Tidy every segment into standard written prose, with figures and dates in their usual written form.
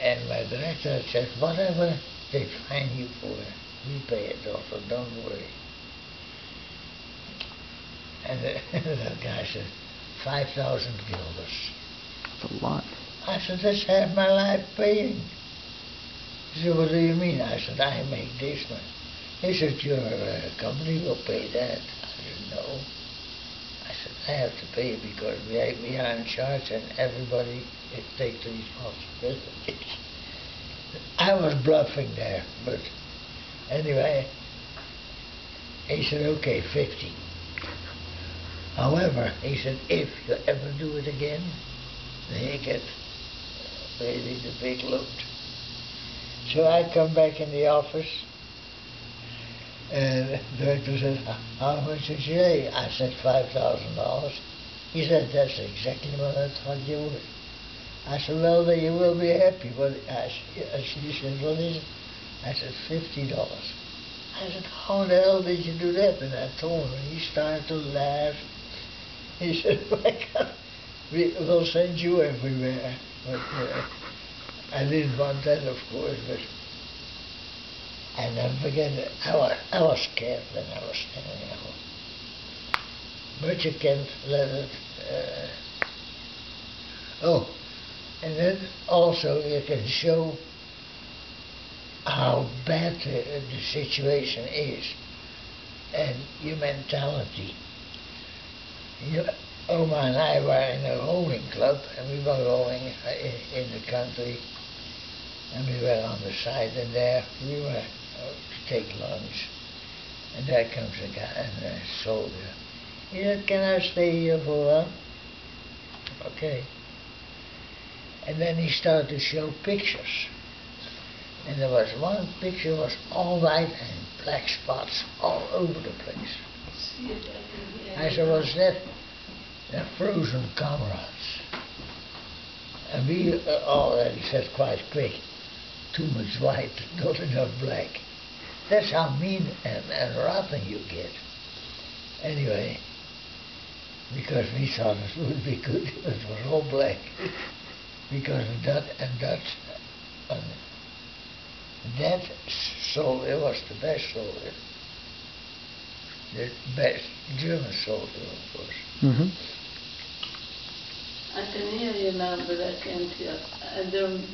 And my director said, whatever they fine you for, we pay it off, so don't worry. And the guy said, 5,000 guilders. That's a lot. I said, that's half my life paying. He said, what do you mean? I said, I make this much. He said, your company will pay that. I said, no. I said, I have to pay because we are in charge and everybody takes the responsibility. I was bluffing there, but anyway, he said, okay, 50. However, he said, if you ever do it again, then you get really the big loot. So I come back in the office, and the director said, how much is your? I said, $5,000. He said, that's exactly what I thought you would. I said, well, then you will be happy. But he said, what is it? I said, $50. I said, how the hell did you do that? And I told him, and he started to laugh. He said, my God, we'll send you everywhere. But I didn't want that, of course, but I never forget it. I was scared when I was standing out. But you can't let it... Oh, and then also you can show how bad the situation is and your mentality. Oma and I were in a rowing club, and we were rowing in the country, and we were on the side, and there we were to take lunch, and there comes a guy, a soldier. He said, can I stay here for a while? Okay. And then he started to show pictures. And there was one picture was all white and black spots all over the place. I said, what's that? They're frozen comrades. And we already said quite quick, too much white, not enough black. That's how mean and rotten you get. Anyway, because we thought it would be good if it was all black. Because that soldier was the best soldier. The best German soldier, of course. Mm-hmm. I can hear you now, but I can't hear. I don't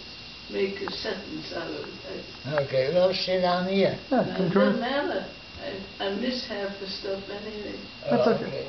make a sentence out of it. Okay, well, sit down here. Yeah, No, it doesn't matter. I miss half the stuff anyway. That's okay. Okay.